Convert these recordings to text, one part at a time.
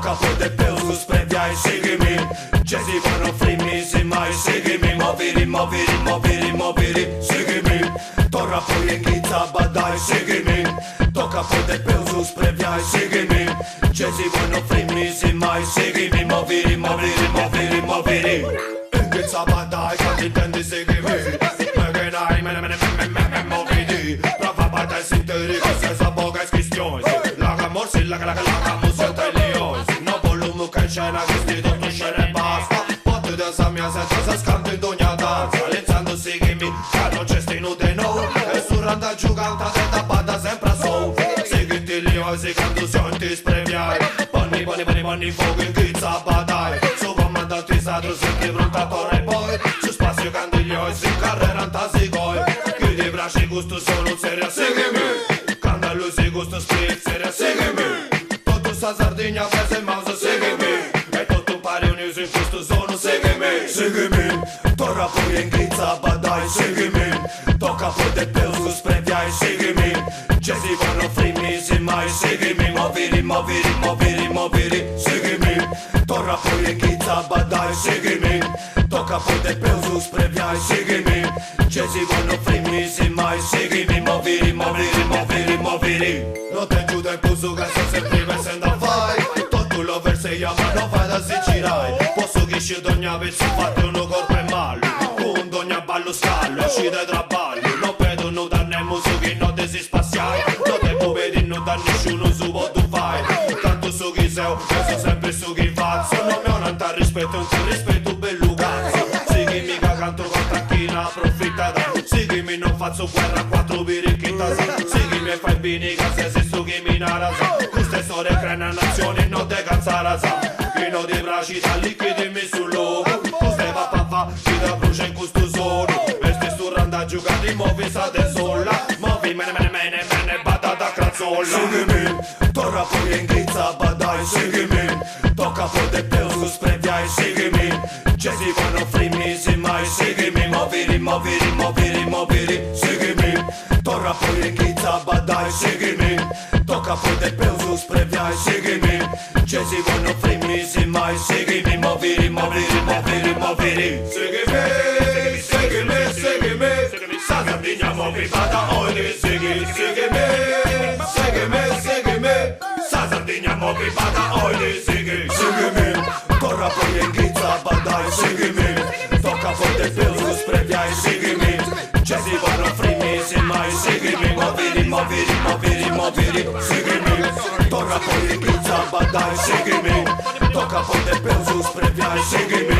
tocca poi de peso spre viai, seguimi. Ce zi vogliono frimmi, se mai seguimi. Moviri, moviri, moviri, moviri, seguimi. Torna poi in ghizza, badai, seguimi. Tocca poi de peso spre viai, seguimi. Ce zi vogliono frimmi, se mai seguimi. Moviri, moviri, moviri, moviri. In ghizza, badai, can't intendi, seguimi. Megenai, moviri. Prova badai, sinteri, că se zaboga schistioni. Laga morsi, laga musica e lions. No volume che scena, questi tutto scena e basta. Poate danza mia senza se scante in ogni danza. Alenzando seguimi, che non c'è stinuto no. E surranda giuganta se da bada sempre a so. Seguiti lions, quando senti spreviai. Bonni, fuoco in chizza badai. Su comandanti sadro, senti pronta torre poi. Su spazio quando gli oisi, in carrera antasi goi. Chiudi i bracci, gusto solo seria, seguimi. Quando lui si gusto split, seria, seguimi. Tutto sta Sardegna, presa in mano, seguimi. E tutto un pari un'uso in questo sono, seguimi. Seguimi, torna poi in ghizza, badai, seguimi. Tocca poi del peso, spreviai, seguimi. Ci si vanno frimmi, se mai, seguimi. Moviri, moviri, moviri, moviri, seguimi. Torna poi in ghizza, badai, seguimi. Tocca poi del peso, spreviai, seguimi. Ci si vanno frimmi, se mai, seguimi. Moviri, moviri, moviri, moviri. Non te giuda in puso che sto sempre pensando a fai. Tutto lo verseia ma non vai da sicirai. Posso che scedo ogni pezzo fatto uno corpo e mallo. Con ogni ballo scallo, uscite tra balli. Non vedo non danne musiche, non te si spaziai. Non te può vedere, non da nessuno su what tu fai. Tanto su chi sei, penso sempre su chi faccio. Non mi ho nanta rispetto, un tuo rispetto bello cazzo. Seguimi che canto con tranquilla, approfitta da. Seguimi non faccio guerra a quattro birichita. Seguimi e fai bene che se su chi mi narasa. Queste storie creano nazioni, non te cazzara sa. Pieno di bracci da lì che dimmi sul logo. Queste papà, chi da brucia in questo sono. Veste su randa giocati, muovi sa de sola. Muovi mene, batata crazzola. Seguimi, torna poi in ghizza, badai, seguimi. Tocca poi del peso, spreviai, seguimi. Ci si vanno frimmi, se mai, seguimi. Moviri, moviri, moviri, moviri, seguimi. Torna poi in ghizza, badai, seguimi. Tocca poi del peso, spreviai, seguimi. Ci si vanno frimmi, se mai, seguimi. Moviri, moviri, moviri, moviri. Seguimi, seguimi, seguimi. Sa Sardegna, muovi, bada, oili, seguimi, seguimi. Seguimi, seguimi. Sa Sardegna, muovi, bada, oili, seguimi, seguimi. Torna poi in ghizza, badai, seguimi. Tocca poi del peso, spreviai, seguimi. Ci si vanno frimmi, se mai, seguimi. Moviri, moviri, moviri, moviri, seguimi. Torna poi in ghizza, badai, seguimi. Tocca poi del peso, spreviai, seguimi.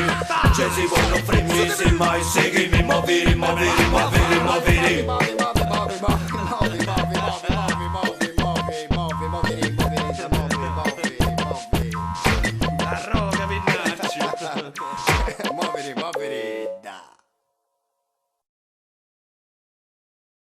Ci si vanno frimmi, se mai, seguimi. Moviri, moviri, moviri.